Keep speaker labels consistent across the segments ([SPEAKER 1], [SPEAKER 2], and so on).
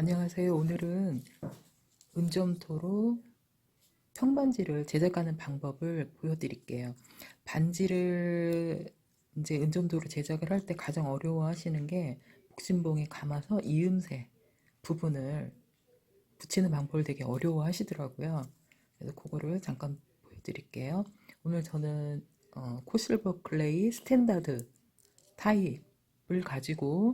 [SPEAKER 1] 안녕하세요. 오늘은 은점토로 평반지를 제작하는 방법을 보여드릴게요. 반지를 이제 은점토로 제작을 할 때 가장 어려워하시는 게 목심봉에 감아서 이음새 부분을 붙이는 방법을 되게 어려워하시더라고요. 그래서 그거를 잠깐 보여드릴게요. 오늘 저는 코실버 클레이 스탠다드 타입을 가지고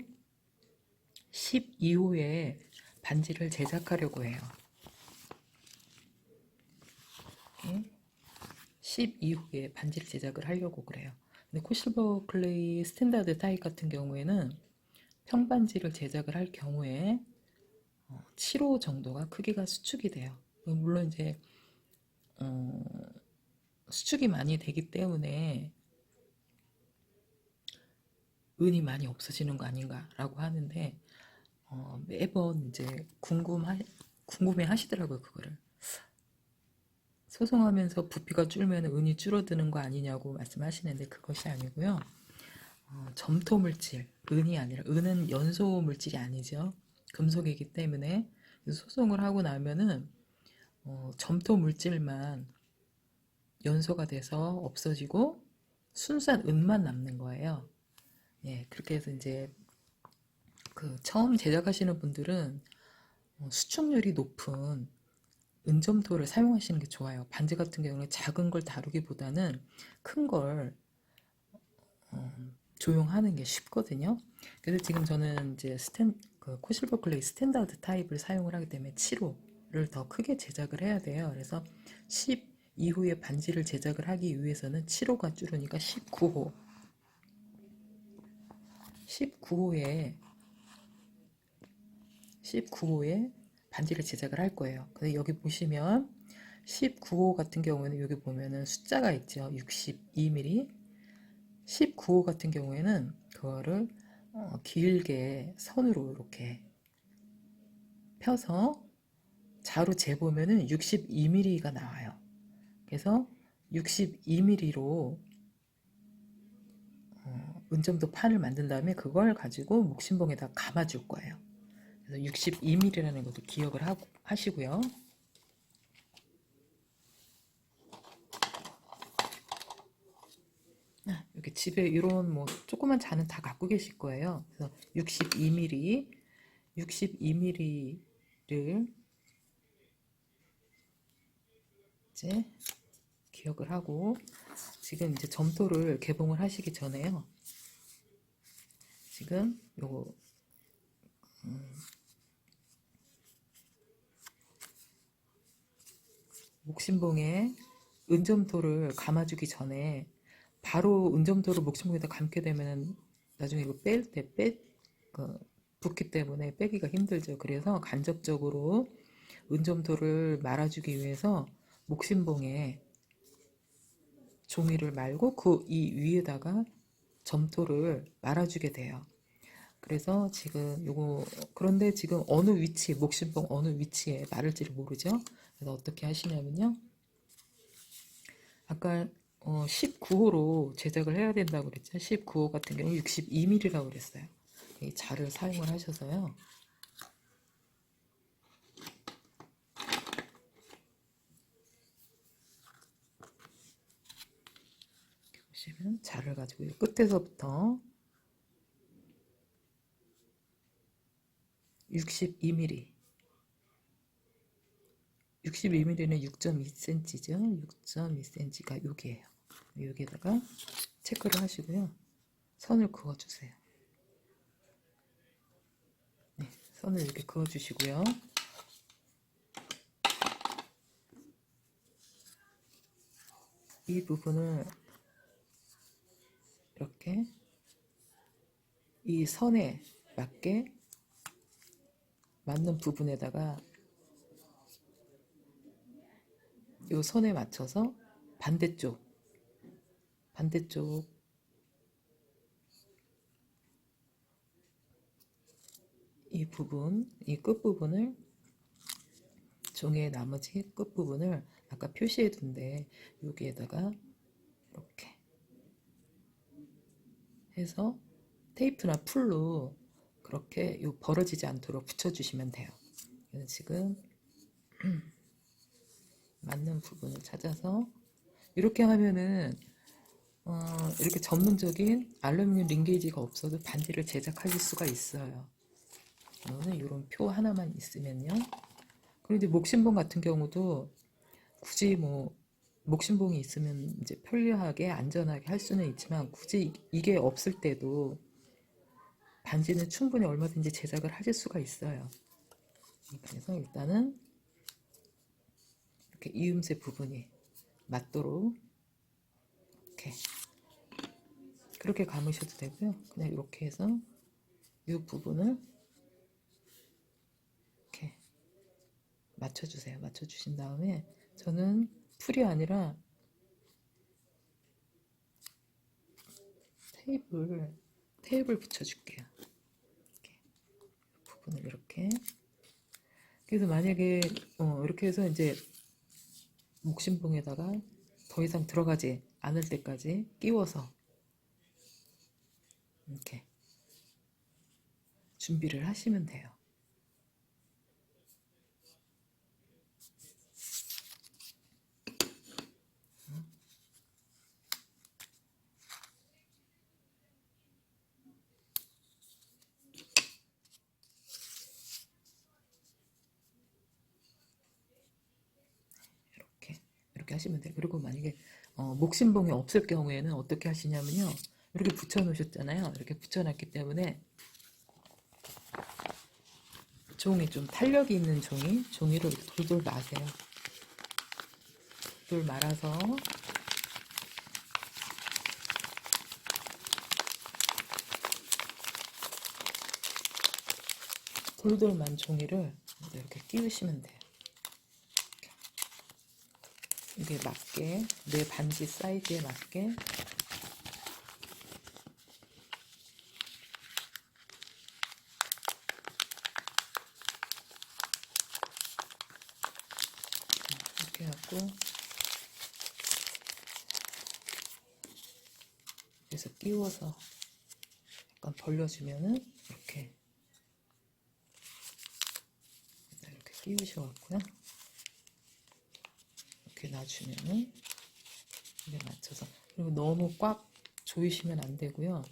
[SPEAKER 1] 12호에 반지를 제작하려고 해요. 12호에 반지를 제작을 하려고 그래요. 근데 코실버 클레이 스탠다드 타입 같은 경우에는 평반지를 제작을 할 경우에 7호 정도가 크기가 수축이 돼요. 물론 이제 어, 수축이 많이 되기 때문에 은이 많이 없어지는 거 아닌가라고 하는데 매번 이제 궁금해 하시더라고요, 그거를. 소송하면서 부피가 줄면 은이 줄어드는 거 아니냐고 말씀하시는데 그것이 아니고요. 점토 물질, 은이 아니라 은은 연소 물질이 아니죠. 금속이기 때문에 소송을 하고 나면은 점토 물질만 연소가 돼서 없어지고 순수한 은만 남는 거예요. 예, 그렇게 해서 이제 그 처음 제작하시는 분들은 수축률이 높은 은점토를 사용하시는 게 좋아요. 반지 같은 경우는 작은 걸 다루기보다는 큰 걸 조용하는 게 쉽거든요. 그래서 지금 저는 이제 코실버 클레이 스탠다드 타입을 사용을 하기 때문에 7호를 더 크게 제작을 해야 돼요. 그래서 10 이후에 반지를 제작을 하기 위해서는 7호가 줄으니까 19호. 19호에 19호에 반지를 제작을 할 거예요. 근데 여기 보시면 19호 같은 경우에는 여기 보면은 숫자가 있죠. 62mm. 19호 같은 경우에는 그거를 길게 선으로 이렇게 펴서 자로 재보면은 62mm가 나와요. 그래서 62mm로 은점도 판을 만든 다음에 그걸 가지고 목심봉에다 감아줄 거예요. 그래서 62mm라는 것도 기억을 하시고요. 이렇게 집에 이런 뭐 조그만 잔은 다 갖고 계실 거예요. 그래서 62mm, 62mm를 이제 기억을 하고 지금 이제 점토를 개봉을 하시기 전에요. 지금 요거 목심봉에 은점토를 감아주기 전에 바로 은점토를 목심봉에다 감게 되면 나중에 이거 뺄 때 그 붓기 때문에 빼기가 힘들죠. 그래서 간접적으로 은점토를 말아주기 위해서 목심봉에 종이를 말고 그 이 위에다가 점토를 말아주게 돼요. 그래서 지금 요거 그런데 지금 어느 위치 목심봉 어느 위치에 마를지를 모르죠. 그래서 어떻게 하시냐면요. 아까 19호로 제작을 해야 된다고 그랬죠. 19호 같은 경우 62mm라고 그랬어요. 이 자를 사용을 하셔서요. 보시면 자를 가지고 끝에서부터 62mm 62mm는 6.2cm죠. 6.2cm가 여기에요. 여기에다가 체크를 하시고요. 선을 그어주세요. 네, 선을 이렇게 그어주시고요. 이 부분을 이렇게 이 선에 맞게 맞는 부분에다가 이 선에 맞춰서 반대쪽 이 부분 이 끝부분을 종이의 나머지 끝부분을 아까 표시해 둔데 여기에다가 이렇게 해서 테이프나 풀로 그렇게 요 벌어지지 않도록 붙여주시면 돼요. 이건 지금 맞는 부분을 찾아서 이렇게 하면은 이렇게 전문적인 알루미늄 링게이지가 없어도 반지를 제작하실 수가 있어요. 저는 이런 표 하나만 있으면요. 그런데 목신봉 같은 경우도 굳이 뭐 목신봉이 있으면 이제 편리하게 안전하게 할 수는 있지만 굳이 이게 없을 때도 반지는 충분히 얼마든지 제작을 하실 수가 있어요. 그래서 일단은 이렇게 이음새 부분이 맞도록 이렇게 그렇게 감으셔도 되고요. 그냥 이렇게 해서 이 부분을 이렇게 맞춰주세요. 맞춰주신 다음에 저는 풀이 아니라 테이블 붙여줄게요. 이렇게 부분을 이렇게. 그래서 만약에 이렇게 해서 이제 목신봉에다가 더 이상 들어가지 않을 때까지 끼워서 이렇게 준비를 하시면 돼요. 이렇게 하시면 돼요. 그리고 만약에 목신봉이 없을 경우에는 어떻게 하시냐면요. 이렇게 붙여 놓으셨잖아요. 이렇게 붙여놨기 때문에 종이 좀 탄력이 있는 종이로 이렇게 돌돌 마세요. 돌 말아서 돌돌만 종이를 이렇게 끼우시면 돼요. 이게 맞게 내 반지 사이즈에 맞게 이렇게 해갖고 그래서 끼워서 약간 벌려주면은 이렇게 끼우셔갖고요. 이렇게 놔주면은 이게 맞춰서. 그리고 너무 꽉 조이시면 안 되고요.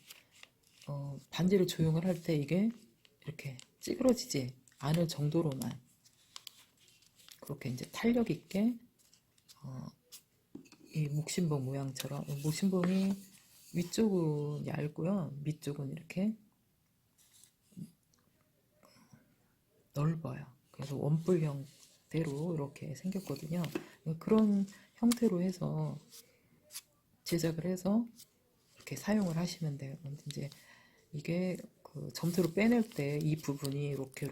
[SPEAKER 1] 반지를 조용을 할 때 이게 이렇게 찌그러지지 않을 정도로만 그렇게 이제 탄력 있게 이 목신봉 모양처럼 목신봉이 위쪽은 얇고요. 밑쪽은 이렇게 넓어요. 그래서 원뿔 형태로 이렇게 생겼거든요. 그런 형태로 해서 제작을 해서 이렇게 사용을 하시면 돼요. 이제 이게 그 점토로 빼낼 때 이 부분이 이렇게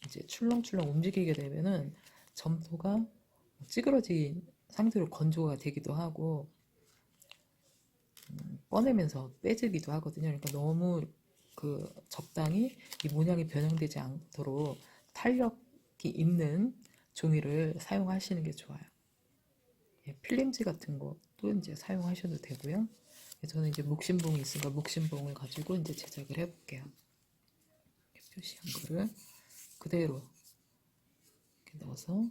[SPEAKER 1] 이제 출렁출렁 움직이게 되면은 점토가 찌그러진 상태로 건조가 되기도 하고 꺼내면서 빼지기도 하거든요. 그러니까 너무 그 적당히 이 모양이 변형되지 않도록 탄력이 있는 종이를 사용하시는 게 좋아요. 필름지 같은 것도 이제 사용하셔도 되고요. 저는 이제 목신봉이 있으니까 목신봉을 가지고 이제 제작을 해볼게요. 표시한 거를 그대로 이렇게 넣어서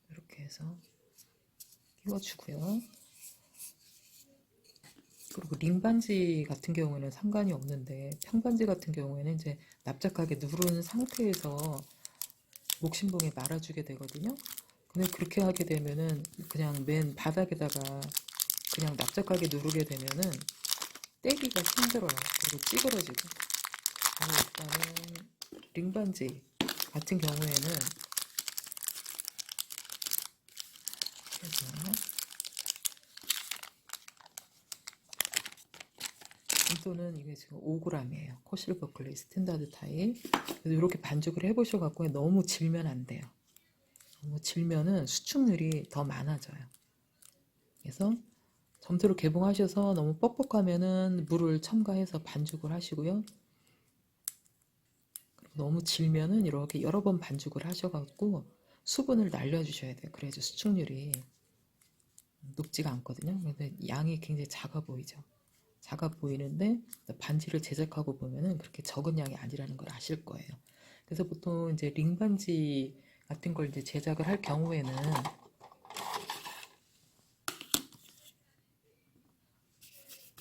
[SPEAKER 1] 이렇게 해서 끼워주고요. 그리고 링반지 같은 경우에는 상관이 없는데 평반지 같은 경우에는 이제 납작하게 누른 상태에서 목신봉에 말아주게 되거든요. 근데 그렇게 하게 되면은 그냥 맨 바닥에다가 그냥 납작하게 누르게 되면은 떼기가 힘들어요. 그리고 찌그러지고. 그래서 일단은 링반지 같은 경우에는 점토는 이게 지금 5g이에요. 코실버 클레이 스탠다드 타입. 그래서 이렇게 반죽을 해보셔갖고 너무 질면 안 돼요. 너무 질면은 수축률이 더 많아져요. 그래서 점토를 개봉하셔서 너무 뻑뻑하면은 물을 첨가해서 반죽을 하시고요. 너무 질면은 이렇게 여러 번 반죽을 하셔갖고 수분을 날려주셔야 돼요. 그래야지 수축률이 높지가 않거든요. 근데 양이 굉장히 작아 보이죠. 작아 보이는데 반지를 제작하고 보면은 그렇게 적은 양이 아니라는 걸 아실 거예요. 그래서 보통 이제 링 반지 같은 걸 이제 제작을 할 경우에는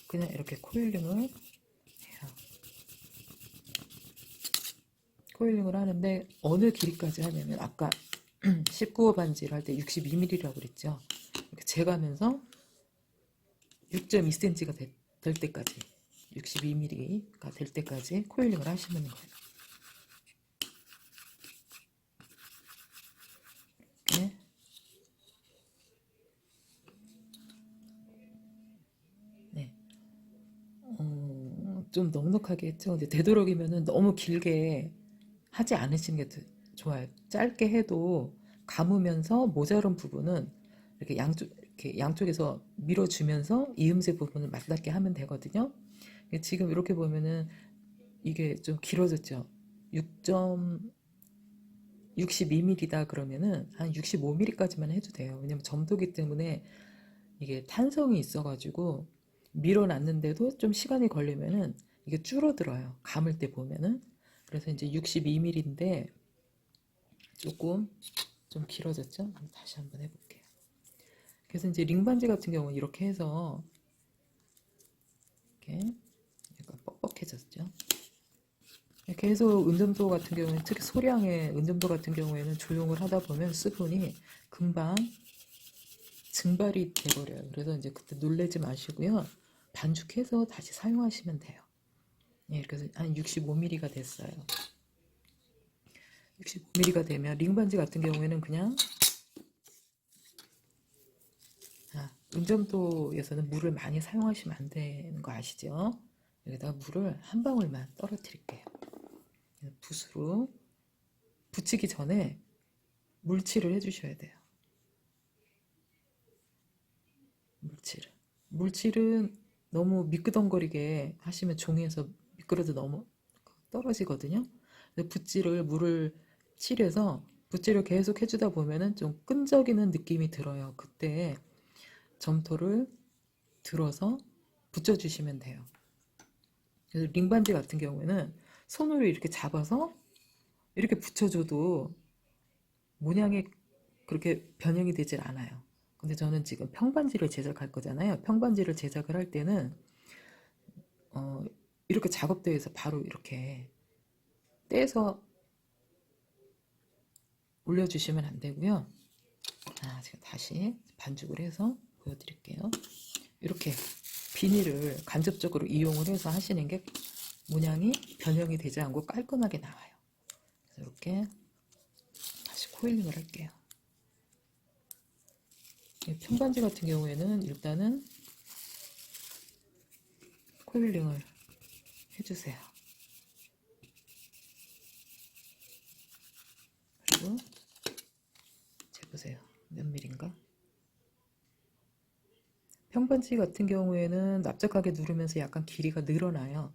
[SPEAKER 1] 그냥 이렇게 코일링을 해요. 코일링을 하는데 어느 길이까지 하냐면 아까 19호 반지를 할 때 62mm라고 그랬죠. 이렇게 재가면서 6.2cm가 될 때까지 62mm가 될 때까지 코일링을 하시는 거예요. 이렇게 네. 좀 넉넉하게 했죠. 근데 되도록이면은 너무 길게 하지 않으시는 게 좋아요. 짧게 해도 감으면서 모자란 부분은 이렇게 양쪽에서 밀어주면서 이음새 부분을 맞닿게 하면 되거든요. 지금 이렇게 보면은 이게 좀 길어졌죠. 6.62mm다 그러면은 한 65mm까지만 해도 돼요. 왜냐면 점도기 때문에 이게 탄성이 있어가지고 밀어놨는데도 좀 시간이 걸리면은 이게 줄어들어요. 감을 때 보면은. 그래서 이제 62mm인데 조금 좀 길어졌죠? 다시 한번 해볼게요. 그래서 이제 링반지 같은 경우는 이렇게 해서 이렇게 약간 뻑뻑해졌죠? 계속 은점도 같은 경우는 특히 소량의 은점도 같은 경우에는 조용을 하다 보면 수분이 금방 증발이 돼버려요. 그래서 이제 그때 놀래지 마시고요. 반죽해서 다시 사용하시면 돼요. 예, 그래서 한 65mm가 됐어요. 65mm가 되면 링반지 같은 경우에는 그냥 은점도에서는 물을 많이 사용하시면 안 되는 거 아시죠? 여기다가 물을 한 방울만 떨어뜨릴게요. 붓으로 붙이기 전에 물칠을 해주셔야 돼요. 물칠은 너무 미끄덩거리게 하시면 종이에서 미끄러져 너무 떨어지거든요. 붓질을 물을 칠해서 붓질을 계속 해주다 보면은 좀 끈적이는 느낌이 들어요. 그때 점토를 들어서 붙여주시면 돼요. 그래서 링반지 같은 경우에는 손으로 이렇게 잡아서 이렇게 붙여줘도 모양이 그렇게 변형이 되질 않아요. 근데 저는 지금 평반지를 제작할 거잖아요. 평반지를 제작을 할 때는 이렇게 작업대에서 바로 이렇게 떼서 올려주시면 안 되고요. 제가 다시 반죽을 해서 보여드릴게요. 이렇게 비닐을 간접적으로 이용을 해서 하시는 게 모양이 변형이 되지 않고 깔끔하게 나와요. 그래서 이렇게 다시 코일링을 할게요. 평반지 같은 경우에는 일단은 코일링을 해주세요. 그리고 재보세요. 몇 밀인가? 평반지 같은 경우에는 납작하게 누르면서 약간 길이가 늘어나요.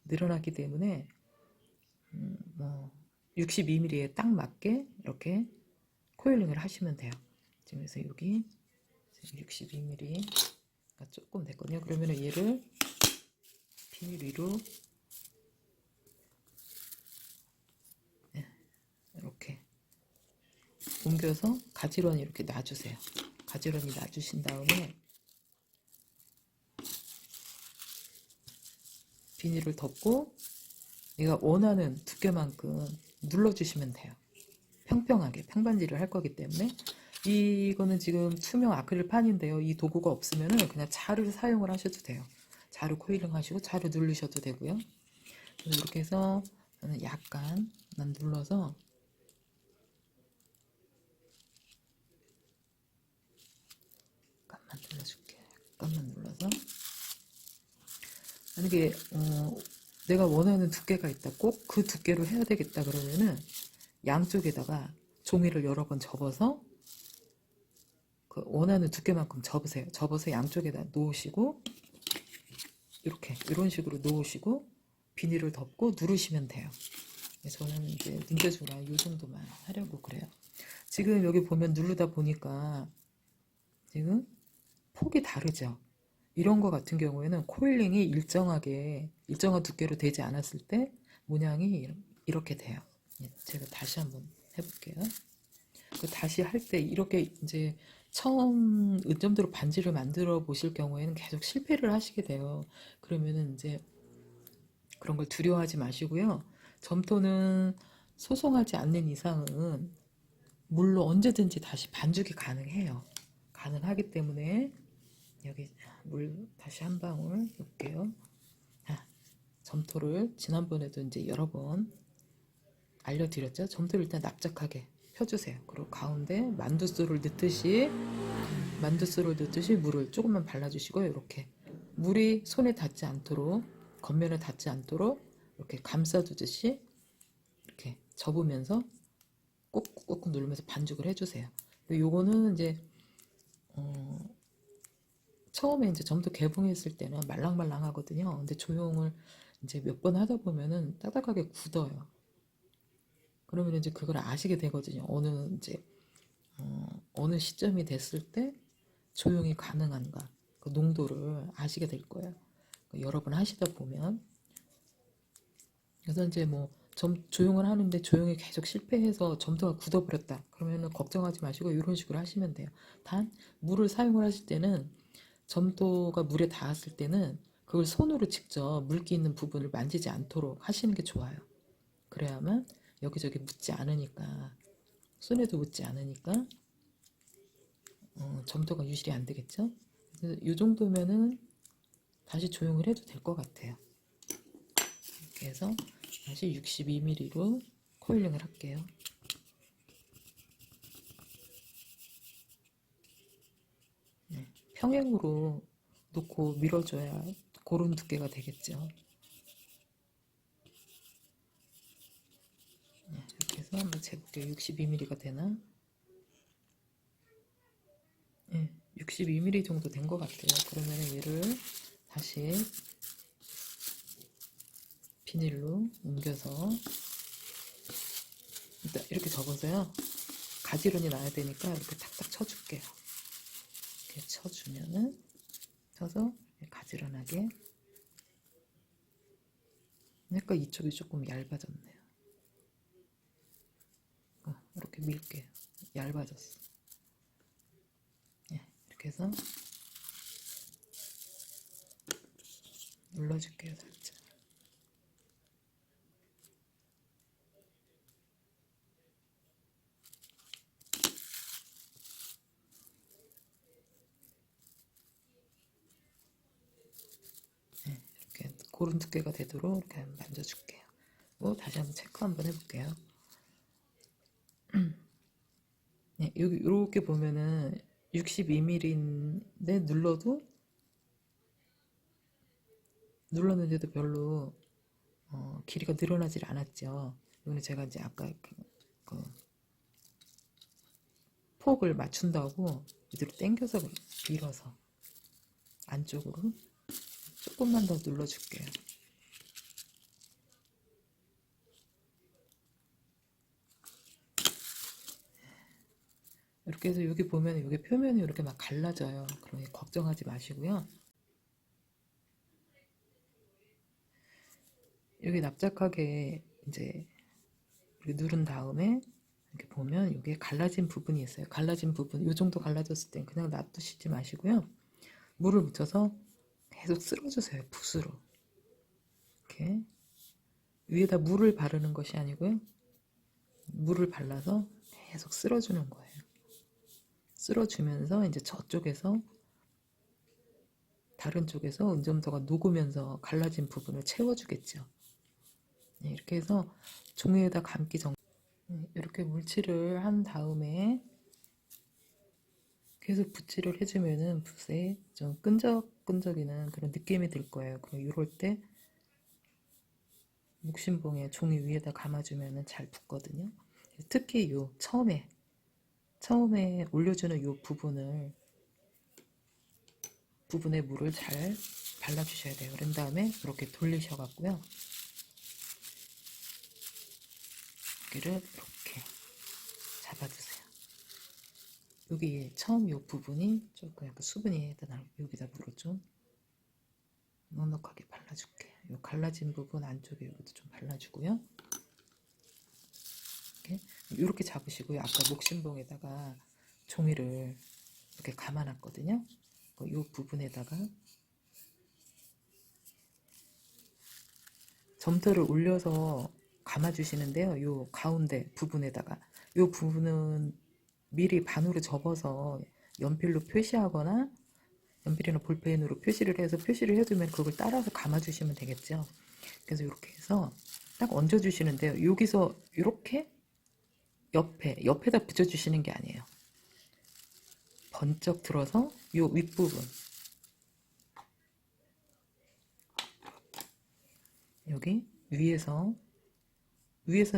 [SPEAKER 1] 늘어났기 때문에 62mm에 딱 맞게 이렇게 코일링을 하시면 돼요. 지금 그래서 여기 62mm가 조금 됐거든요. 그러면 얘를 비닐 위로 이렇게 옮겨서 가지런히 이렇게 놔주세요. 가지런히 놔주신 다음에 비닐을 덮고 내가 원하는 두께만큼 눌러주시면 돼요. 평평하게 평반지를 할 거기 때문에. 이거는 지금 투명 아크릴 판인데요. 이 도구가 없으면 그냥 자를 사용을 하셔도 돼요. 자를 코일링 하시고 자를 누르셔도 되고요. 그래서 이렇게 해서 저는 약간만 눌러서 약간만 눌러줄게요. 약간만 눌러서 만약에 내가 원하는 두께가 있다. 꼭 그 두께로 해야 되겠다 그러면은 양쪽에다가 종이를 여러 번 접어서 그 원하는 두께만큼 접으세요. 접어서 양쪽에다 놓으시고 이렇게 이런 식으로 놓으시고 비닐을 덮고 누르시면 돼요. 저는 이제 눈대중이랑 이 정도만 하려고 그래요. 지금 여기 보면 누르다 보니까 지금 폭이 다르죠. 이런 거 같은 경우에는 코일링이 일정한 두께로 되지 않았을 때 모양이 이렇게 돼요. 제가 다시 한번 해볼게요. 다시 할 때 이렇게 이제 처음 은점도로 반지를 만들어 보실 경우에는 계속 실패를 하시게 돼요. 그러면은 이제 그런 걸 두려워하지 마시고요. 점토는 소송하지 않는 이상은 물로 언제든지 다시 반죽이 가능해요. 가능하기 때문에 여기 물 다시 한 방울 넣을게요. 점토를 지난번에도 이제 여러 번 알려드렸죠. 점토를 일단 납작하게 펴주세요. 그리고 가운데 만두소를 넣듯이 물을 조금만 발라주시고요. 이렇게 물이 손에 닿지 않도록, 겉면에 닿지 않도록 이렇게 감싸두듯이 이렇게 접으면서 꾹꾹꾹 누르면서 반죽을 해주세요. 요거는 이제 처음에 이제 점토 개봉했을 때는 말랑말랑하거든요. 근데 조용을 이제 몇 번 하다 보면은 딱딱하게 굳어요. 그러면 이제 그걸 아시게 되거든요. 어느 시점이 됐을 때 조용이 가능한가, 그 농도를 아시게 될 거예요. 여러 번 하시다 보면. 그래서 이제 뭐 조용을 하는데 조용히 계속 실패해서 점토가 굳어버렸다. 그러면은 걱정하지 마시고 이런 식으로 하시면 돼요. 단 물을 사용을 하실 때는 점토가 물에 닿았을 때는 그걸 손으로 직접 물기 있는 부분을 만지지 않도록 하시는 게 좋아요. 그래야만 여기저기 묻지 않으니까, 손에도 묻지 않으니까 점토가 유실이 안 되겠죠. 그래서 이 정도면은 다시 조용을 해도 될 것 같아요. 이렇게 해서 다시 62mm로 코일링을 할게요. 평행으로 놓고 밀어줘야 그런 두께가 되겠죠. 이렇게 해서 한번 재볼게요. 62mm가 되나? 62mm 정도 된 것 같아요. 그러면 얘를 다시 비닐로 옮겨서 일단 이렇게 접어서요. 가지런히 놔야 되니까 이렇게 탁탁 쳐줄게요. 이렇게 쳐주면은 쳐서 가지런하게. 그러니까 이쪽이 조금 얇아졌네요. 이렇게 밀게요. 얇아졌어. 이렇게 해서 눌러줄게요, 살짝. 이렇게 고른 두께가 되도록 이렇게 만져줄게요. 다시 한번 체크 한번 해볼게요. 네, 여기 이렇게 보면은 62mm인데 눌렀는데도 별로 길이가 늘어나질 않았죠. 이거는 제가 이제 아까 그 폭을 맞춘다고 이대로 당겨서 밀어서 안쪽으로 조금만 더 눌러줄게요. 이렇게 해서 여기 보면 여기 표면이 이렇게 막 갈라져요. 그러니 걱정하지 마시고요. 여기 납작하게 이제 이렇게 누른 다음에 이렇게 보면 여기에 갈라진 부분이 있어요. 갈라진 부분, 이 정도 갈라졌을 땐 그냥 놔두시지 마시고요. 물을 묻혀서 계속 쓸어주세요. 붓으로. 이렇게 위에다 물을 바르는 것이 아니고요. 물을 발라서 계속 쓸어주는 거예요. 쓸어주면서 이제 저쪽에서 다른 쪽에서 은점도가 녹으면서 갈라진 부분을 채워주겠죠. 이렇게 해서 종이에다 감기 전 이렇게 물칠을 한 다음에 계속 붓질을 해주면은 붓에 좀 끈적끈적이는 그런 느낌이 들 거예요. 그럼 이럴 때 목신봉에 종이 위에다 감아주면은 잘 붙거든요. 특히 요 처음에 올려주는 요 부분에 물을 잘 발라주셔야 돼요. 그런 다음에 이렇게 돌리셔갖고요. 여기를 이렇게 잡아주세요. 여기 처음 요 부분이 조금 약간 수분이 여기다 물을 좀 넉넉하게 발라줄게. 요 갈라진 부분 안쪽에 여기도 좀 발라주고요. 이렇게 잡으시고요. 아까 목심봉에다가 종이를 이렇게 감아놨거든요. 이 부분에다가 점토를 올려서 감아주시는데요. 요 가운데 부분에다가 요 부분은 미리 반으로 접어서 연필로 표시하거나 연필이나 볼펜으로 표시를 해서 표시를 해두면 그걸 따라서 감아주시면 되겠죠. 그래서 이렇게 해서 딱 얹어주시는데요. 여기서 이렇게 옆에다 붙여주시는 게 아니에요. 번쩍 들어서 요 윗부분 여기 위에서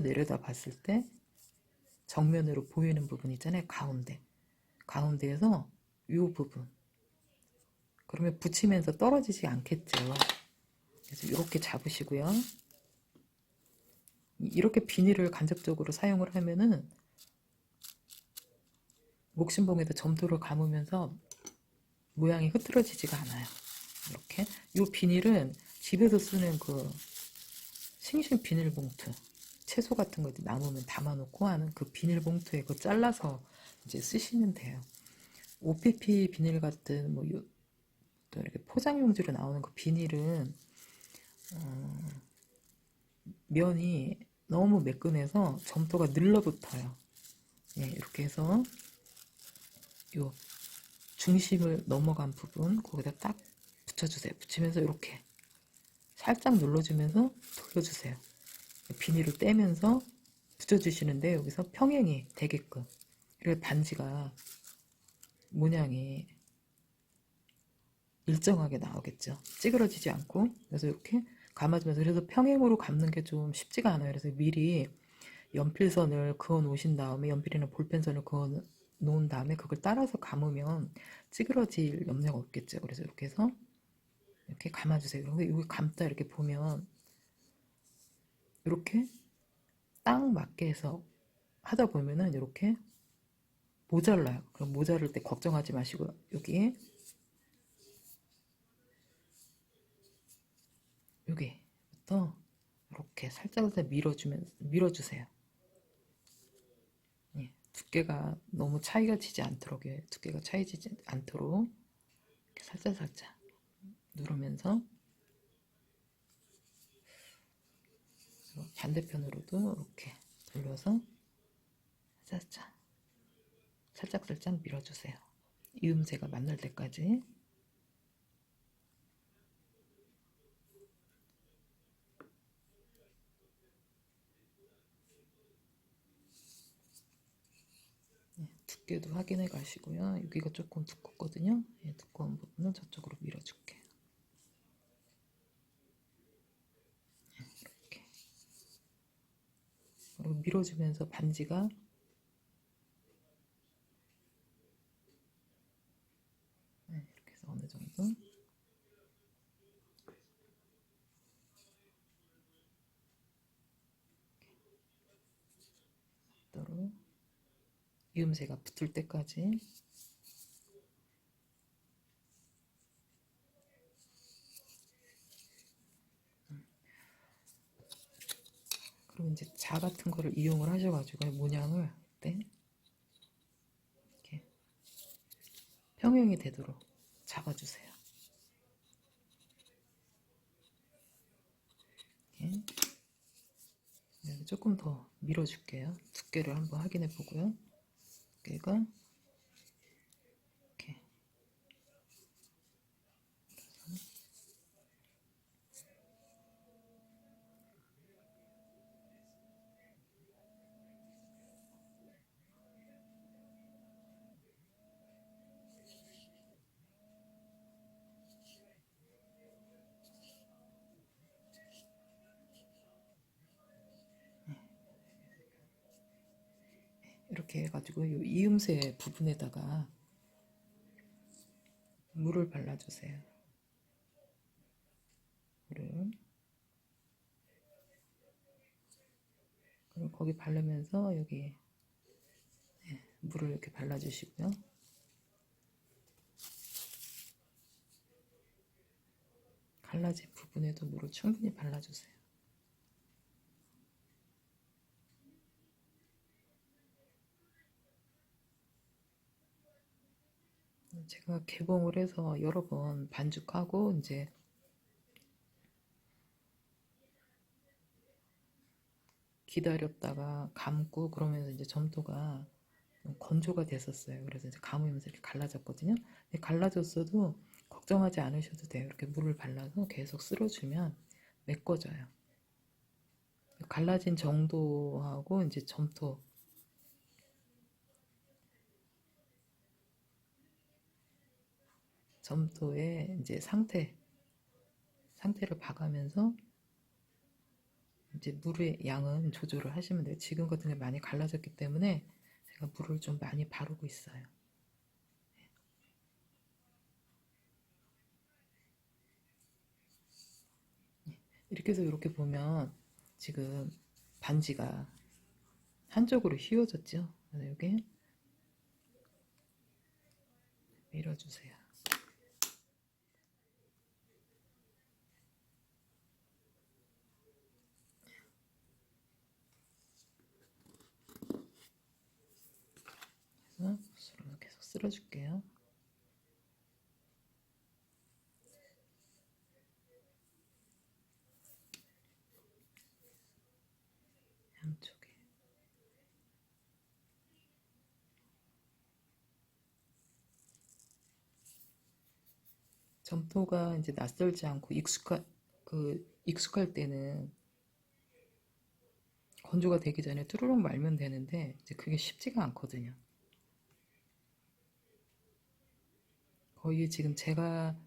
[SPEAKER 1] 내려다 봤을 때 정면으로 보이는 부분 있잖아요. 가운데에서 요 부분 그러면 붙이면서 떨어지지 않겠죠. 그래서 이렇게 잡으시고요. 이렇게 비닐을 간접적으로 사용을 하면은 목심봉에다 점토를 감으면서 모양이 흐트러지지가 않아요. 이렇게 이 비닐은 집에서 쓰는 그 싱싱 비닐봉투 채소 같은 거 남으면 담아놓고 하는 그 비닐봉투에 그 잘라서 이제 쓰시면 돼요. OPP 비닐 같은 또 이렇게 포장용지로 나오는 그 비닐은 면이 너무 매끈해서 점토가 늘러붙어요. 예, 이렇게 해서 요 중심을 넘어간 부분 거기다 딱 붙여주세요. 붙이면서 이렇게 살짝 눌러주면서 돌려주세요. 비닐을 떼면서 붙여주시는데 여기서 평행이 되게끔 그래야 반지가 모양이 일정하게 나오겠죠. 찌그러지지 않고. 그래서 이렇게 감아주면서 그래서 평행으로 감는 게 좀 쉽지가 않아요. 그래서 미리 연필선을 그어 놓으신 다음에 연필이나 볼펜선을 그어 놓은 다음에 그걸 따라서 감으면 찌그러질 염려가 없겠죠. 그래서 이렇게 해서 이렇게 감아주세요. 그런데 여기 감다 이렇게 보면 이렇게 딱 맞게 해서 하다 보면은 이렇게 모자라요. 그럼 모자랄 때 걱정하지 마시고 여기에 여기부터 이렇게 살짝 밀어주세요. 예, 두께가 너무 차이가 지지 않도록 두께가 차이지지 않도록 이렇게 살짝 누르면서 반대편으로도 이렇게 돌려서 살짝 밀어주세요. 이음새가 만날 때까지. 두께도 확인해 가시고요. 여기가 조금 두껍거든요. 두꺼운 부분은 저쪽으로 밀어줄게요. 이렇게. 그리고 밀어주면서 반지가 이렇게 해서 어느 정도 맞도록 이음새가 붙을 때까지. 그리고 이제 자 같은 거를 이용을 하셔가지고 모양을 이렇게 평행이 되도록 잡아주세요. 이렇게. 조금 더 밀어줄게요. 두께를 한번 확인해 보고요. 두께가 이렇게 이렇게 해가지고 이 이음새 부분에다가 물을 발라주세요. 물을. 그리고 거기 바르면서 여기 물을 이렇게 발라주시고요. 갈라진 부분에도 물을 충분히 발라주세요. 제가 개봉을 해서 여러 번 반죽하고 이제 기다렸다가 감고 그러면서 이제 점토가 건조가 됐었어요. 그래서 이제 감으면서 이렇게 갈라졌거든요. 근데 갈라졌어도 걱정하지 않으셔도 돼요. 이렇게 물을 발라서 계속 쓸어주면 메꿔져요. 갈라진 정도하고 이제 점토의 이제 상태를 봐가면서 이제 물의 양은 조절을 하시면 돼요. 지금 같은 경우에 많이 갈라졌기 때문에 제가 물을 좀 많이 바르고 있어요. 이렇게 해서 이렇게 보면 지금 반지가 한쪽으로 휘어졌죠. 그래서 여기 밀어주세요. 그래서 붓으로 계속 쓸어줄게요. 양쪽에. 점토가 이제 낯설지 않고 익숙할 때는 건조가 되기 전에 뚜루룩 말면 되는데 이제 그게 쉽지가 않거든요. 거의 지금 제가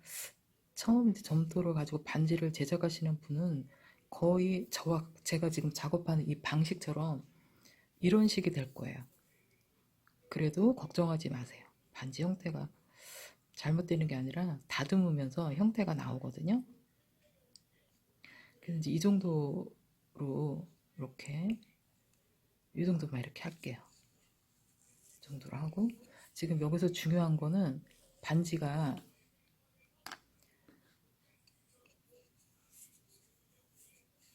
[SPEAKER 1] 처음 이제 점토를 가지고 반지를 제작하시는 분은 거의 제가 지금 작업하는 이 방식처럼 이런 식이 될 거예요. 그래도 걱정하지 마세요. 반지 형태가 잘못되는 게 아니라 다듬으면서 형태가 나오거든요. 그래서 이제 이 정도로 이렇게 이 정도만 이렇게 할게요. 이 정도로 하고 지금 여기서 중요한 거는 반지가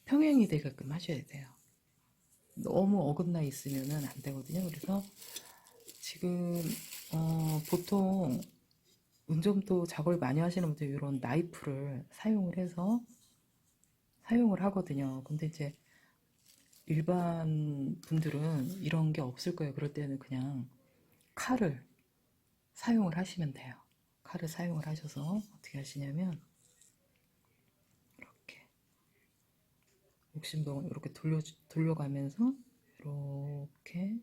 [SPEAKER 1] 평행이 되게끔 하셔야 돼요. 너무 어긋나 있으면 안 되거든요. 그래서 지금 보통 운점도 작업을 많이 하시는 분들 이런 나이프를 사용을 해서 사용을 하거든요. 근데 이제 일반 분들은 이런 게 없을 거예요. 그럴 때는 그냥 칼을 사용을 하시면 돼요. 칼을 사용을 하셔서 어떻게 하시냐면 이렇게 욕심봉을 이렇게 돌려가면서 이렇게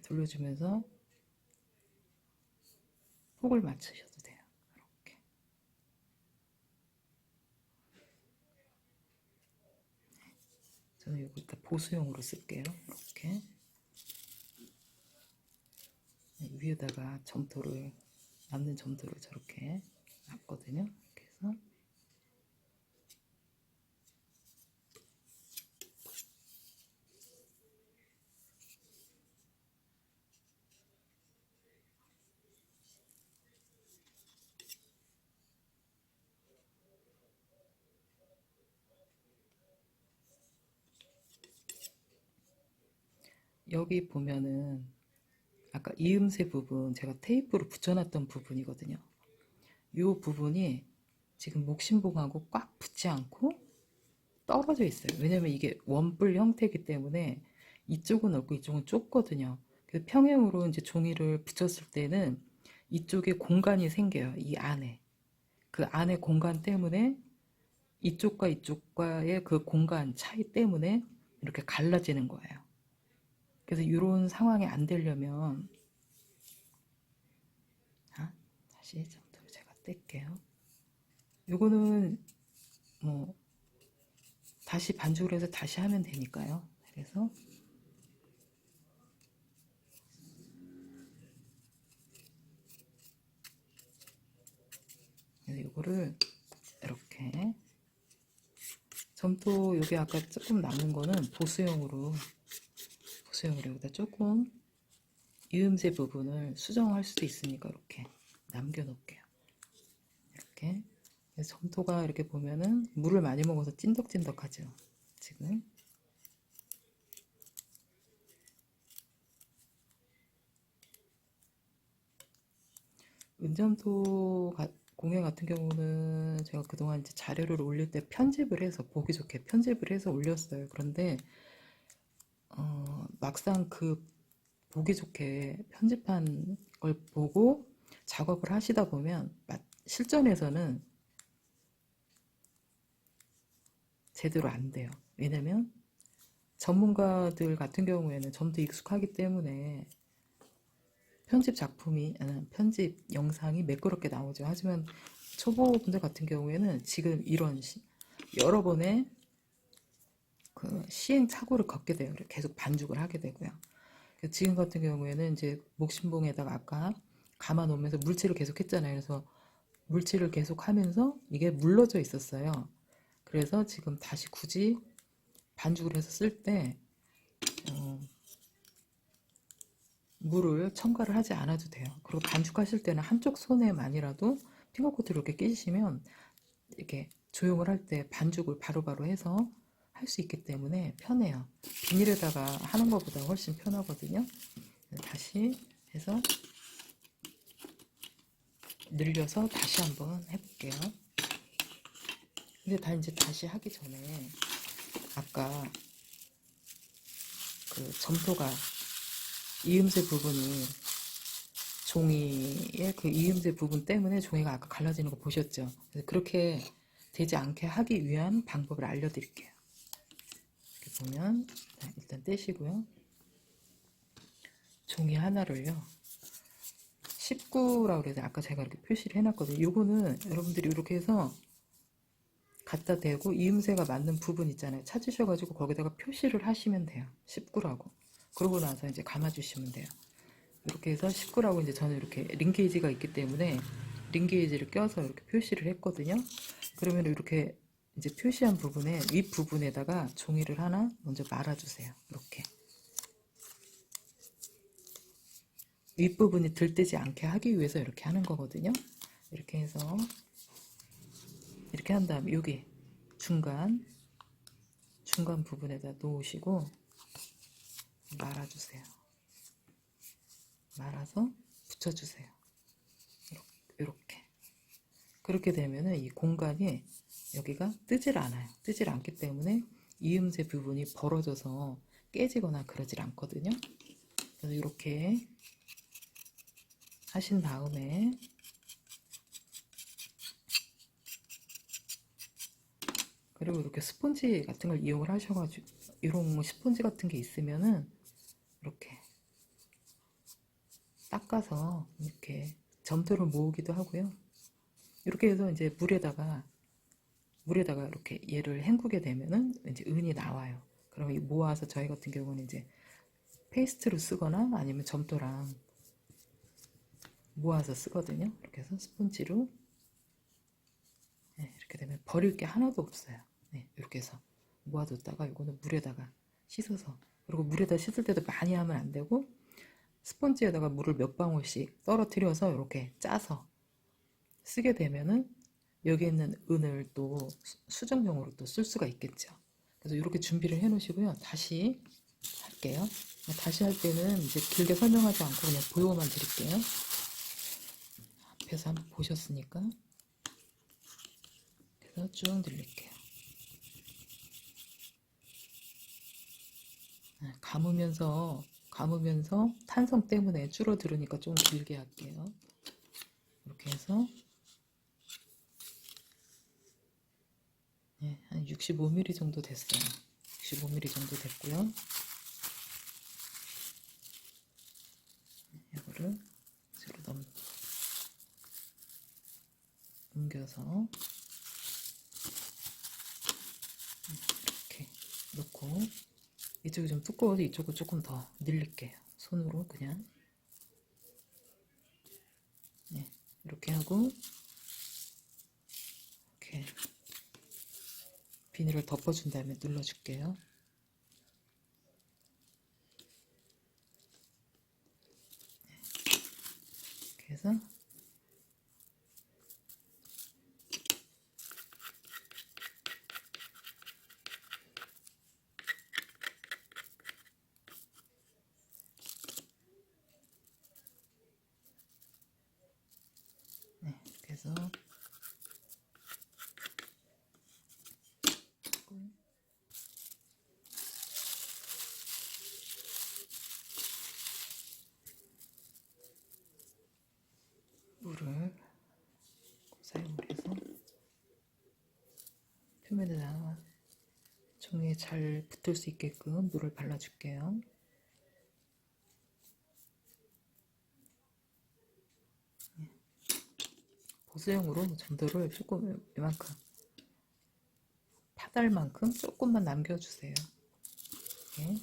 [SPEAKER 1] 돌려주면서 폭을 맞추셔도 돼요. 이렇게. 저는 이거 일단 보수용으로 쓸게요. 이렇게 위에다가 남는 점토를 저렇게 놨거든요. 이렇게 해서 여기 보면은 아까 이음새 부분 제가 테이프로 붙여놨던 부분이거든요. 이 부분이 지금 목심봉하고 꽉 붙지 않고 떨어져 있어요. 왜냐면 이게 원뿔 형태이기 때문에 이쪽은 넓고 이쪽은 좁거든요. 그래서 평행으로 이제 종이를 붙였을 때는 이쪽에 공간이 생겨요. 이 안에. 그 안에 공간 때문에 이쪽과 이쪽과의 그 공간 차이 때문에 이렇게 갈라지는 거예요. 그래서 이런 상황이 안 되려면 다시 점토를 제가 뗄게요. 요거는 뭐 다시 반죽을 해서 다시 하면 되니까요. 그래서 이거를 이렇게 점토 여기 아까 조금 남은 거는 보수용으로 여기다 조금 이음새 부분을 수정할 수도 있으니까 이렇게 남겨놓을게요. 이렇게 점토가 이렇게 보면은 물을 많이 먹어서 찐덕찐덕하죠. 지금 은점토 공예 같은 경우는 제가 그동안 이제 자료를 올릴 때 편집을 해서 보기 좋게 편집을 해서 올렸어요. 그런데 막상 그 보기 좋게 편집한 걸 보고 작업을 하시다 보면 실전에서는 제대로 안 돼요. 왜냐면 전문가들 같은 경우에는 좀 더 익숙하기 때문에 편집 영상이 매끄럽게 나오죠. 하지만 초보분들 같은 경우에는 지금 이런 여러 번의 그 시행착오를 겪게 돼요. 계속 반죽을 하게 되고요. 지금 같은 경우에는 이제 목신봉에다가 아까 감아 놓으면서 물칠을 계속 했잖아요. 그래서 물칠을 계속 하면서 이게 물러져 있었어요. 그래서 지금 다시 굳이 반죽을 해서 쓸 때 물을 첨가를 하지 않아도 돼요. 그리고 반죽하실 때는 한쪽 손에만이라도 핑거코트를 이렇게 끼시면 이렇게 조용을 할 때 반죽을 바로바로 해서 할 수 있기 때문에 편해요. 비닐에다가 하는 것보다 훨씬 편하거든요. 다시 해서 늘려서 다시 한번 해볼게요. 근데 이제 다시 하기 전에 아까 그 점토가 이음새 부분이 종이의 그 이음새 부분 때문에 종이가 아까 갈라지는 거 보셨죠? 그래서 그렇게 되지 않게 하기 위한 방법을 알려드릴게요. 이렇게 보면 일단 떼시고요. 종이 하나를요. 19라고 그래서 아까 제가 이렇게 표시를 해놨거든요. 요거는 여러분들이 이렇게 해서 갖다 대고 이음새가 맞는 부분 있잖아요. 찾으셔가지고 거기다가 표시를 하시면 돼요. 19라고. 그러고 나서 이제 감아주시면 돼요. 이렇게 해서 19라고 이제 저는 이렇게 링게이지가 있기 때문에 링게이지를 껴서 이렇게 표시를 했거든요. 그러면 이렇게 이제 표시한 부분에 윗 부분에다가 종이를 하나 먼저 말아주세요. 이렇게 윗부분이 들뜨지 않게 하기 위해서 이렇게 하는 거거든요. 이렇게 해서 이렇게 한 다음에 여기 중간 부분에다 놓으시고 말아주세요. 말아서 붙여주세요. 이렇게. 그렇게 되면은 이 공간이 여기가 뜨질 않아요. 뜨질 않기 때문에 이음새 부분이 벌어져서 깨지거나 그러질 않거든요. 그래서 이렇게 하신 다음에 그리고 이렇게 스펀지 같은 걸 이용을 하셔가지고 이런 스펀지 같은 게 있으면은 이렇게 닦아서 이렇게 점토를 모으기도 하고요. 이렇게 해서 이제 물에다가 이렇게 얘를 헹구게 되면은 이제 은이 나와요. 그럼 모아서 저희 같은 경우는 이제 페이스트로 쓰거나 아니면 점토랑 모아서 쓰거든요. 이렇게 해서 스펀지로 네, 이렇게 되면 버릴 게 하나도 없어요. 네, 이렇게 해서 모아뒀다가 이거는 물에다가 씻어서 그리고 물에다 씻을 때도 많이 하면 안 되고 스펀지에다가 물을 몇 방울씩 떨어뜨려서 이렇게 짜서 쓰게 되면은 여기 있는 은을 또 수정용으로 또 쓸 수가 있겠죠. 그래서 이렇게 준비를 해 놓으시고요. 다시 할게요. 다시 할 때는 이제 길게 설명하지 않고 그냥 보여만 드릴게요. 앞에서 한번 보셨으니까 그래서 쭉 늘릴게요. 감으면서 탄성 때문에 줄어들으니까 좀 길게 할게요. 이렇게 해서 네, 한 65mm 정도 됐어요. 65mm 정도 됐고요. 이거를 뒤로 옮겨서 이렇게 놓고 이쪽이 좀 두꺼워서 이쪽을 조금 더 늘릴게요. 손으로 그냥 네, 이렇게 하고 이렇게 비닐을 덮어준 다음에 눌러줄게요. 그래서 그래서 물을 사용을 해서 표면에다가 종이에 잘 붙을 수 있게끔 물을 발라줄게요. 보수형으로 점도를 조금 이만큼 파달만큼 조금만 남겨주세요. 이렇게.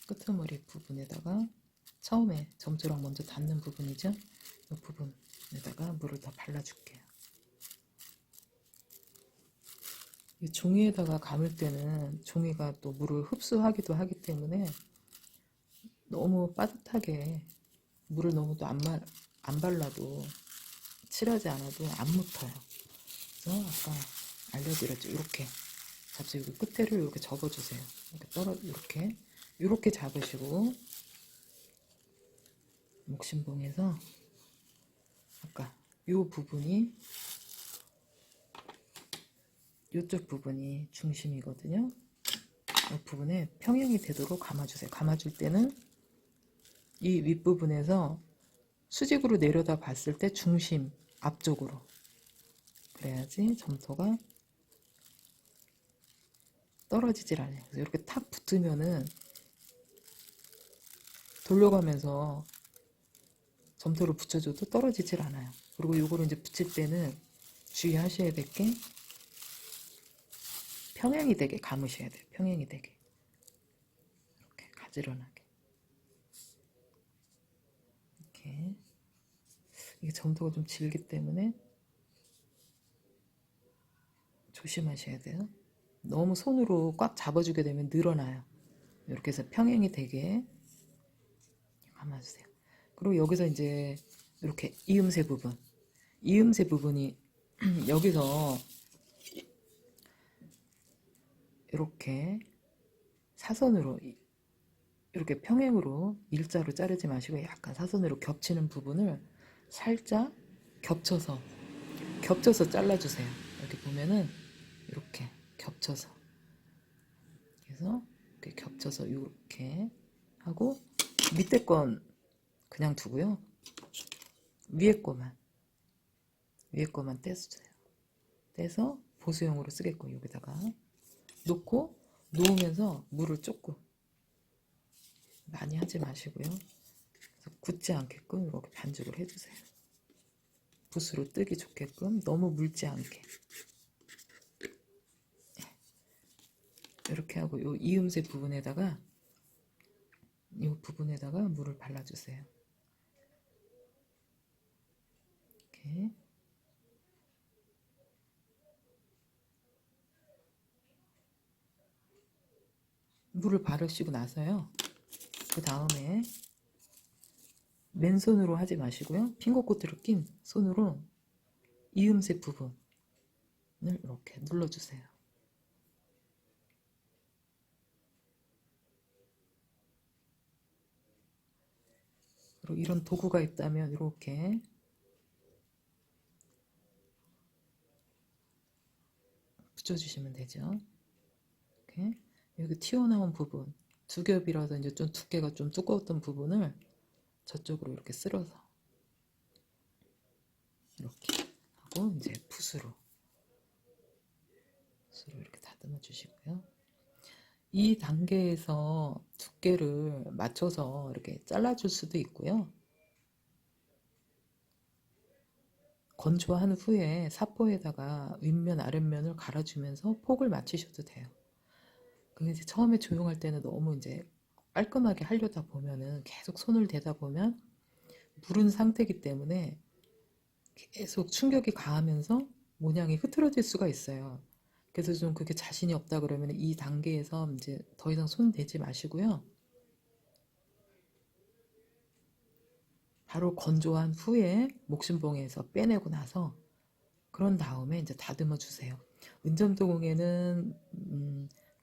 [SPEAKER 1] 끄트머리 부분에다가 처음에 점토랑 먼저 닿는 부분이죠. 이 부분에다가 물을 더 발라줄게요. 이 종이에다가 감을 때는 종이가 또 물을 흡수하기도 하기 때문에 너무 빠듯하게 물을 너무 또 안 발라도 칠하지 않아도 안 묻어요. 그래서 아까 알려드렸죠. 이렇게 잡지 여기 끝에를 이렇게 접어주세요. 이렇게 잡으시고 목심봉에서 아까 이쪽 부분이 중심이거든요. 이 부분에 평행이 되도록 감아주세요. 감아줄 때는 이 윗부분에서 수직으로 내려다 봤을 때 중심 앞쪽으로, 그래야지 점토가 떨어지질 않아요. 그래서 이렇게 탁 붙으면은 돌려가면서 점토를 붙여줘도 떨어지질 않아요. 그리고 요거를 이제 붙일 때는 주의하셔야 될 게 평행이 되게 감으셔야 돼요. 평행이 되게. 이렇게 가지런하게. 이렇게. 이게 점토가 좀 질기 때문에 조심하셔야 돼요. 너무 손으로 꽉 잡아주게 되면 늘어나요. 이렇게 해서 평행이 되게 감아주세요. 그리고 여기서 이제 이렇게 이음새 부분이 여기서 이렇게 사선으로 이렇게 평행으로 일자로 자르지 마시고 약간 사선으로 겹치는 부분을 살짝 겹쳐서 잘라주세요. 여기 보면은 이렇게 겹쳐서, 그래서 이렇게 겹쳐서 이렇게 하고 밑에 건 그냥 두고요. 위에 거만 떼주세요. 떼서 보수용으로 쓰겠고 여기다가 놓으면서 물을 조금 많이 하지 마시고요. 그래서 굳지 않게끔 이렇게 반죽을 해주세요. 붓으로 뜨기 좋게끔 너무 묽지 않게. 이렇게 하고 요 이음새 부분에다가 물을 발라주세요. 이렇게. 물을 바르시고 나서요. 그 다음에 맨손으로 하지 마시고요. 핑거코트를 낀 손으로 이음새 부분을 이렇게 눌러주세요. 그리고 이런 도구가 있다면 이렇게 붙여주시면 되죠. 이렇게 여기 튀어나온 부분, 두 겹이라서 이제 좀 두께가 좀 두꺼웠던 부분을 저쪽으로 이렇게 쓸어서 이렇게 하고 이제 붓으로 이렇게 다듬어 주시고요. 이 단계에서 두께를 맞춰서 이렇게 잘라줄 수도 있고요. 건조한 후에 사포에다가 윗면 아랫면을 갈아주면서 폭을 맞추셔도 돼요. 근데 이제 처음에 조용할 때는 너무 이제 깔끔하게 하려다 보면은 계속 손을 대다 보면 무른 상태이기 때문에 계속 충격이 가하면서 모양이 흐트러질 수가 있어요. 그래서 좀 그게 자신이 없다 그러면 이 단계에서 이제 더 이상 손 대지 마시고요. 바로 건조한 후에 목심봉에서 빼내고 나서 그런 다음에 이제 다듬어 주세요. 은점도공에는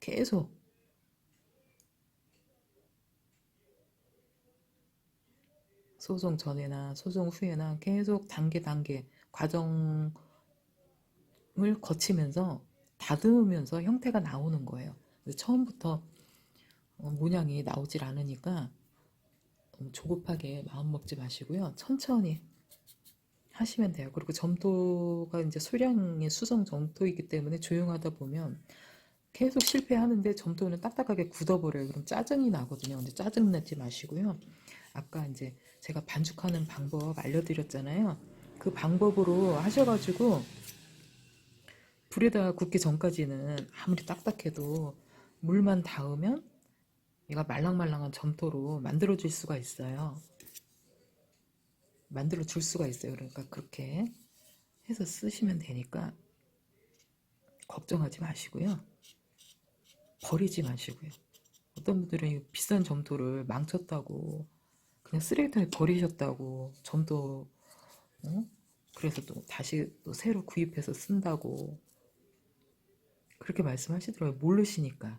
[SPEAKER 1] 계속 소송 전에나 소송 후에나 계속 단계 과정을 거치면서 다듬으면서 형태가 나오는 거예요. 처음부터 모양이 나오질 않으니까 조급하게 마음 먹지 마시고요. 천천히 하시면 돼요. 그리고 점토가 이제 소량의 수성 점토이기 때문에 조용하다 보면 계속 실패하는데 점토는 딱딱하게 굳어버려요. 그럼 짜증이 나거든요. 근데 짜증 내지 마시고요. 아까 이제 제가 반죽하는 방법 알려드렸잖아요. 그 방법으로 하셔가지고 불에다 굽기 전까지는 아무리 딱딱해도 물만 닿으면 얘가 말랑말랑한 점토로 만들어질 수가 있어요. 만들어 줄 수가 있어요. 그러니까 그렇게 해서 쓰시면 되니까 걱정하지 마시고요. 버리지 마시고요. 어떤 분들은 비싼 점토를 망쳤다고 그냥 쓰레기통에 버리셨다고 점토 그래서 또 다시 또 새로 구입해서 쓴다고 그렇게 말씀하시더라고요. 모르시니까.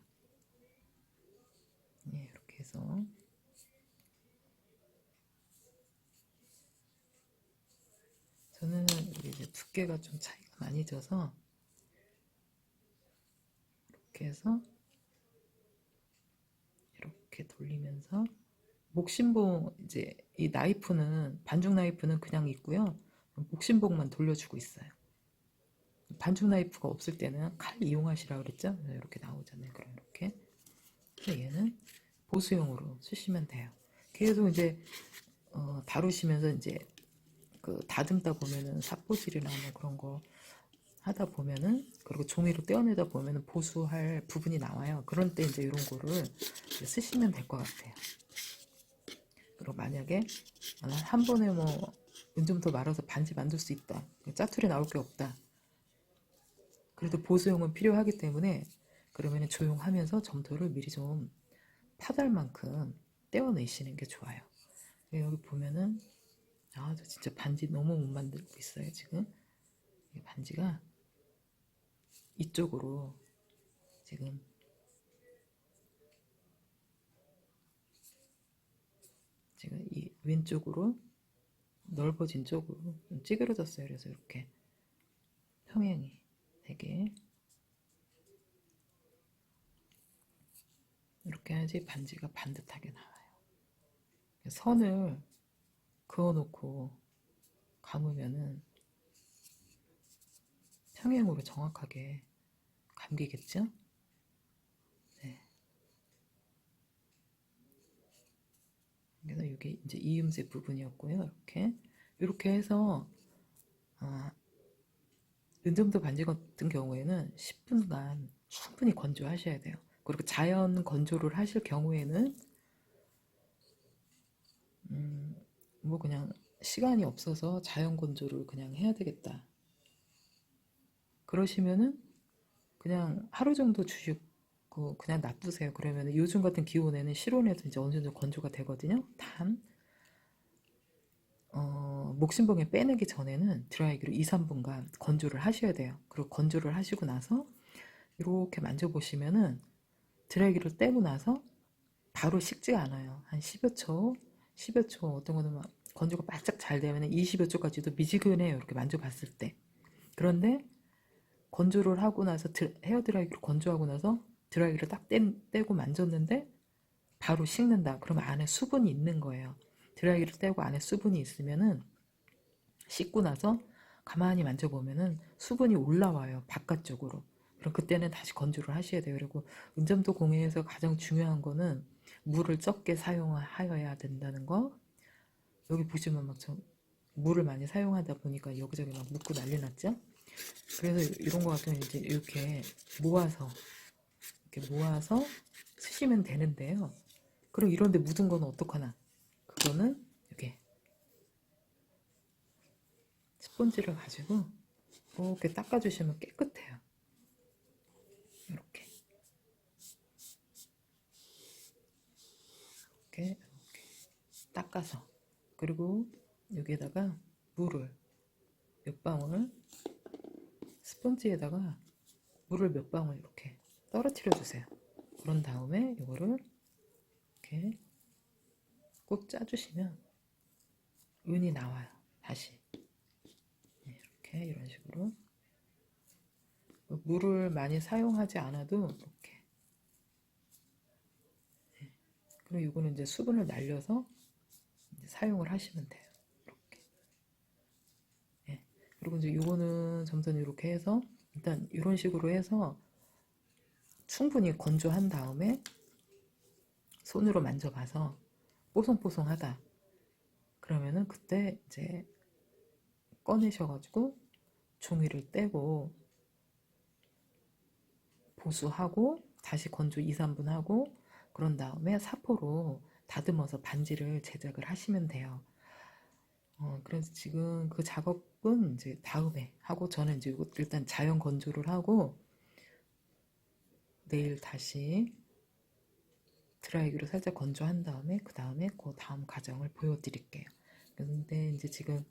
[SPEAKER 1] 예, 이렇게 해서 저는 이제 두께가 좀 차이가 많이 져서 이렇게 해서 이렇게 돌리면서 목심봉 이제 이 나이프는 반죽 나이프는 그냥 있고요. 목심봉만 돌려주고 있어요. 반죽 나이프가 없을 때는 칼 이용하시라 그랬죠? 이렇게 나오잖아요. 그럼 이렇게 얘는 보수용으로 쓰시면 돼요. 계속 이제 다루시면서 이제 그 다듬다 보면은 삽보질이나 뭐 그런 거 하다 보면은 그리고 종이로 떼어내다 보면은 보수할 부분이 나와요. 그런 때 이제 이런 거를 이제 쓰시면 될 것 같아요. 그리고 만약에 한 번에 뭐 은좀더 말아서 반지 만들 수 있다. 짜투리 나올 게 없다. 그래도 보수용은 필요하기 때문에 그러면 조용하면서 점토를 미리 좀 파달 만큼 떼어내시는 게 좋아요. 여기 보면은 저 진짜 반지 너무 못 만들고 있어요 지금. 이 반지가 이쪽으로 지금 제가 이 왼쪽으로 넓어진 쪽으로 좀 찌그러졌어요. 그래서 이렇게 평행이 되게 이렇게 해야지 반지가 반듯하게 나와요. 선을 그어놓고 감으면은 평행으로 정확하게 감기겠죠? 네. 그래서 이게 이제 이음새 부분이었고요. 이렇게 해서 은점도 반지 같은 경우에는 10분간 충분히 건조하셔야 돼요. 그리고 자연 건조를 하실 경우에는 뭐 그냥 시간이 없어서 자연 건조를 그냥 해야 되겠다. 그러시면은 그냥 하루 정도 주시고 그냥 놔두세요. 그러면 요즘 같은 기온에는 실온에도 이제 어느 정도 건조가 되거든요. 단 목심봉에 빼내기 전에는 드라이기로 2, 3분간 건조를 하셔야 돼요. 그리고 건조를 하시고 나서 이렇게 만져보시면은 드라이기를 떼고 나서 바로 식지가 않아요. 한 10여 초, 10여 초, 어떤 거는 막 건조가 바짝 잘 되면 20여 초까지도 미지근해요. 이렇게 만져봤을 때. 그런데 건조를 하고 나서 헤어드라이기로 건조하고 나서 드라이기를 딱 떼고 만졌는데 바로 식는다. 그러면 안에 수분이 있는 거예요. 드라이기를 떼고 안에 수분이 있으면은 씻고 나서 가만히 만져보면은 수분이 올라와요. 바깥쪽으로. 그럼 그때는 다시 건조를 하셔야 돼요. 그리고 은점도 공예에서 가장 중요한 거는 물을 적게 사용하여야 된다는 거. 여기 보시면 막 저 물을 많이 사용하다 보니까 여기저기 막 묻고 난리 났죠? 그래서 이런 거 같으면 이제 이렇게 모아서 쓰시면 되는데요. 그럼 이런데 묻은 거는 어떡하나? 그거는 이렇게 스펀지를 가지고 이렇게 닦아주시면 깨끗해요. 이렇게 이렇게 닦아서, 그리고 여기에다가 물을 몇 방울, 스펀지에다가 물을 몇 방울 이렇게 떨어뜨려 주세요. 그런 다음에 이거를 이렇게 꾹 짜주시면 은이 나와요. 다시 이렇게 이런 식으로 물을 많이 사용하지 않아도 이렇게. 그리고 이거는 이제 수분을 날려서 이제 사용을 하시면 돼요. 이렇게. 그리고 이제 이거는 점선 이렇게 해서 일단 이런 식으로 해서 충분히 건조한 다음에 손으로 만져봐서 뽀송뽀송하다 그러면은 그때 이제 꺼내셔가지고 종이를 떼고 보수하고 다시 건조 2, 3분 하고 그런 다음에 사포로 다듬어서 반지를 제작을 하시면 돼요. 그래서 지금 그 작업은 이제 다음에 하고, 저는 이제 이거 일단 자연 건조를 하고 내일 다시 드라이기로 살짝 건조한 다음에 그 다음에 그 다음 과정을 보여드릴게요. 근데 이제 지금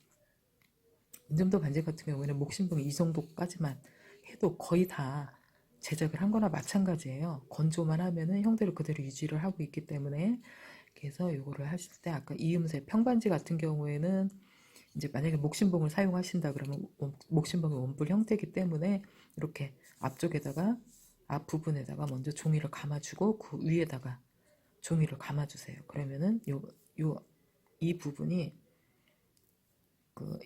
[SPEAKER 1] 은점도 반지 같은 경우에는 목신봉 이 정도까지만 해도 거의 다 제작을 한 거나 마찬가지예요. 건조만 하면은 형태를 그대로 유지를 하고 있기 때문에. 그래서 이거를 하실 때 아까 이음새 평반지 같은 경우에는 이제 만약에 목신봉을 사용하신다 그러면 목신봉이 원뿔 형태이기 때문에 이렇게 앞쪽에다가 앞 부분에다가 먼저 종이를 감아주고 그 위에다가 종이를 감아주세요. 그러면은 이 부분이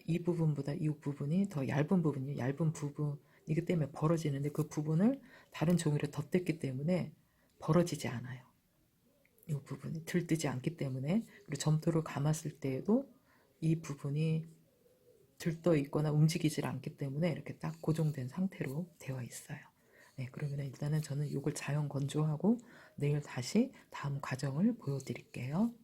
[SPEAKER 1] 이 부분보다 이 부분이 더 얇은 부분이기 때문에 벌어지는데, 그 부분을 다른 종이를 덧댔기 때문에 벌어지지 않아요. 이 부분이 들뜨지 않기 때문에. 그리고 점토를 감았을 때에도 이 부분이 들떠 있거나 움직이질 않기 때문에 이렇게 딱 고정된 상태로 되어 있어요. 네, 그러면 일단은 저는 이걸 자연 건조하고 내일 다시 다음 과정을 보여드릴게요.